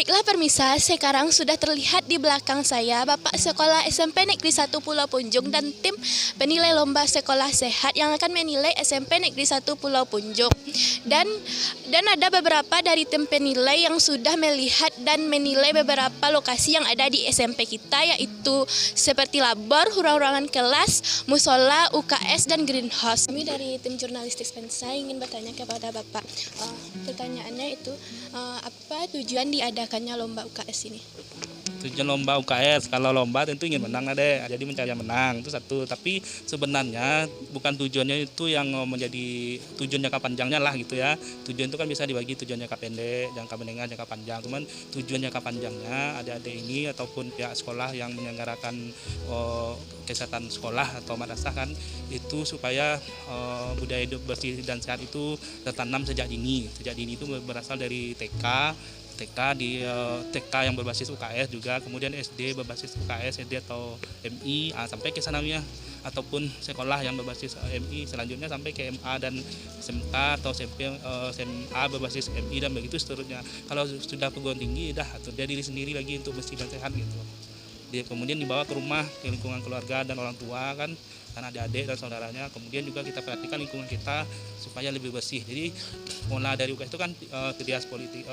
Baiklah permisa, sekarang sudah terlihat di belakang saya Bapak Sekolah SMP Negeri 1 Pulau Punjung dan tim penilai lomba sekolah sehat yang akan menilai SMP Negeri 1 Pulau Punjung. Dan ada beberapa dari tim penilai yang sudah melihat dan menilai beberapa lokasi yang ada di SMP kita, yaitu seperti labor, ruang-ruangan kelas, musola, UKS, dan greenhouse. Kami dari tim jurnalistik Spensa ingin bertanya kepada Bapak. Pertanyaannya itu, apa tujuan diadakannya lomba UKS ini? Tujuan lomba UKS, kalau lomba tentu ingin menang ada, jadi mencari yang menang itu satu. Tapi sebenarnya bukan tujuannya itu yang menjadi tujuan jangka panjangnya lah gitu ya. Tujuan itu kan bisa dibagi tujuan jangka pendek, jangka menengah, jangka panjang. Cuman tujuan jangka panjangnya adik-adik ini ataupun pihak sekolah yang menyelenggarakan kesehatan sekolah atau madrasah kan itu supaya budaya hidup bersih dan sehat itu tertanam sejak dini. Sejak dini itu berasal dari TK yang berbasis UKS juga, kemudian SD berbasis UKS, SD atau MI, sampai ke sanawiyah ataupun sekolah yang berbasis MI, selanjutnya sampai ke MA dan SMK atau SMA berbasis MI dan begitu seterusnya. Kalau sudah perguruan tinggi, atur dia diri sendiri lagi untuk bersih dan sehat gitu. Dia kemudian dibawa ke rumah, ke lingkungan keluarga dan orang tua kan, adik-adik dan saudaranya. Kemudian juga kita perhatikan lingkungan kita supaya lebih bersih. Jadi mulai dari UKS itu kan kegiatan politik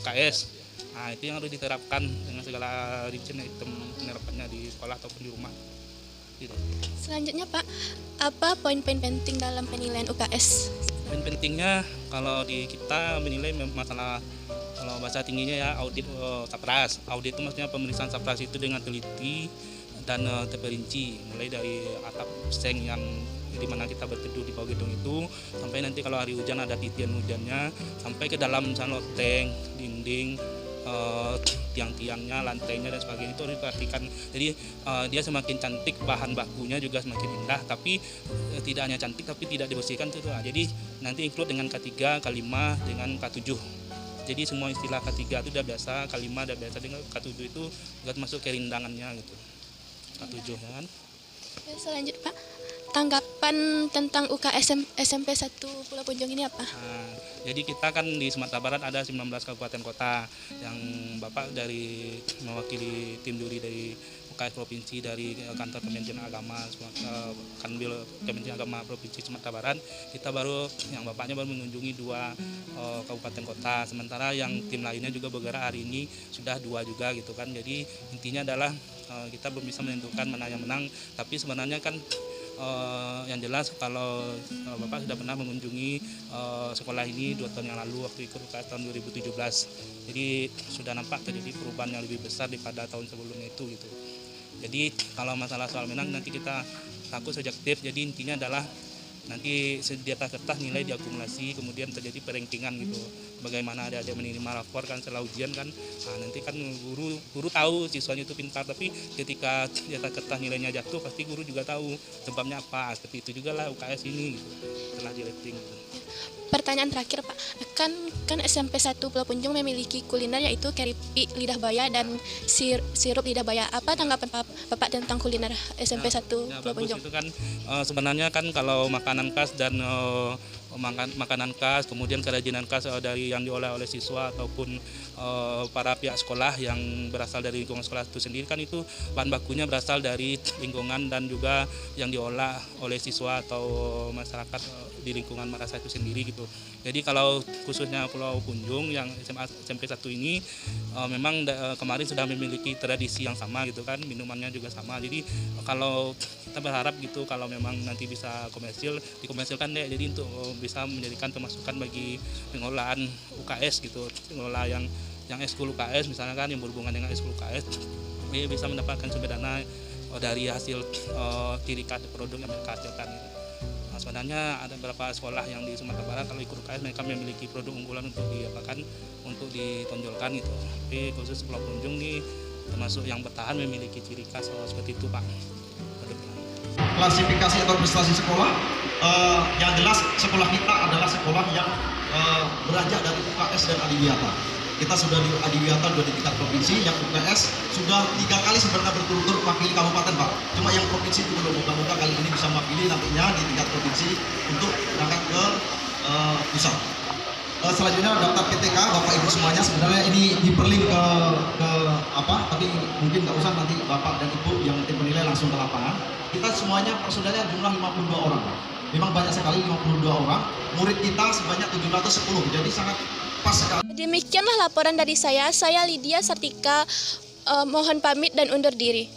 UKS. Nah, itu yang harus diterapkan dengan segala rincian item penerapannya di sekolah ataupun di rumah. Gitu. Selanjutnya Pak, apa poin-poin penting dalam penilaian UKS? Poin pentingnya kalau di kita menilai masalah, kalau bahasa tingginya ya audit SAPRAS. Audit itu maksudnya pemeriksaan SAPRAS itu dengan teliti dan terperinci, mulai dari atap seng yang di mana kita berteduh di bawah gedung itu, sampai nanti kalau hari hujan ada titian hujannya, sampai ke dalam misalnya loteng, dinding, tiang-tiangnya, lantainya dan sebagainya itu harus diperhatikan. Jadi dia semakin cantik, bahan bakunya juga semakin indah, tapi tidak hanya cantik tapi tidak dibersihkan itu. Jadi nanti include dengan K3, K5 dengan K7. Jadi semua istilah K3 itu udah biasa, K5 udah biasa, dengan K7 itu nggak masuk ke rindangannya gitu. K7 ya kan. Selanjutnya Pak, tanggapan tentang UKS SMP 1 Pulau Punjung ini apa? Nah, jadi kita kan di Sumatera Barat ada 19 kabupaten kota yang Bapak dari mewakili tim juri dari UKS Provinsi dari kantor Kementerian Agama Kanwil Kementerian Agama Provinsi Sumatera Barat. Kita yang Bapaknya baru mengunjungi 2 kabupaten kota, sementara yang tim lainnya juga bergerak hari ini sudah 2 juga gitu kan. Jadi intinya adalah kita belum bisa menentukan mana yang menang, tapi sebenarnya kan yang jelas kalau Bapak sudah pernah mengunjungi sekolah ini 2 tahun yang lalu waktu ikut UKS tahun 2017. Jadi sudah nampak terjadi perubahan yang lebih besar daripada tahun sebelumnya itu gitu. Jadi kalau masalah soal menang nanti kita takut subjektif. Jadi intinya adalah nanti di atas kertas nilai diakumulasi, kemudian terjadi perankingan gitu. Bagaimana ada menerima rapor kan setelah ujian kan, nanti kan guru tahu siswanya itu pintar, tapi ketika di atas kertas nilainya jatuh pasti guru juga tahu sebabnya apa. Seperti itu juga lah UKS ini gitu, setelah di rating gitu. Pertanyaan terakhir Pak, kan SMP 1 Pulau Punjung memiliki kuliner yaitu keripik lidah buaya dan sirup lidah buaya. Apa tanggapan Bapak tentang kuliner SMP 1 Pulau Punjung? Itu kan sebenarnya kan kalau makanan khas dan makanan khas, kemudian kerajinan khas dari yang diolah oleh siswa ataupun para pihak sekolah yang berasal dari lingkungan sekolah itu sendiri kan itu bahan bakunya berasal dari lingkungan dan juga yang diolah oleh siswa atau masyarakat di lingkungan madrasah itu sendiri gitu. Jadi kalau khususnya Pulau Punjung yang SMP 1 ini memang kemarin sudah memiliki tradisi yang sama gitu kan, minumannya juga sama. Jadi kalau kita berharap gitu kalau memang nanti bisa dikomersilkan deh, jadi untuk bisa menjadikan pemasukan bagi pengelolaan UKS gitu, pengelola yang ekskul UKS misalnya kan yang berhubungan dengan ekskul UKS bisa mendapatkan sumber dana dari hasil ciri khas produk yang mereka hasilkan gitu. Nah, sebenarnya ada beberapa sekolah yang di Sumatera Barat kalau ikut UKS mereka memiliki produk unggulan untuk ditonjolkan gitu. Tapi khusus Pulau Punjung nih termasuk yang bertahan memiliki ciri khas seperti itu Pak. Klasifikasi atau prestasi sekolah, yang jelas sekolah kita adalah sekolah yang beranjak dari UKS dan Adiwiyata. Kita sudah di Adiwiyata sudah di tingkat provinsi, yang UKS sudah 3 kali sebenarnya berturut-turut mewakili kabupaten Pak. Cuma yang provinsi itu belum, moga-moga kali ini bisa mewakili nantinya di tingkat provinsi untuk berangkat ke pusat. Selanjutnya daftar PTK Bapak Ibu semuanya, sebenarnya ini diperlink ke apa, tapi mungkin nggak usah, nanti Bapak dan Ibu yang tim penilai langsung ke lapangan. Kita semuanya personelnya jumlah 52 orang. Memang banyak sekali, 52 orang. Murid kita sebanyak 710, jadi sangat pas sekali. Demikianlah laporan dari saya Lydia Sartika, mohon pamit dan undur diri.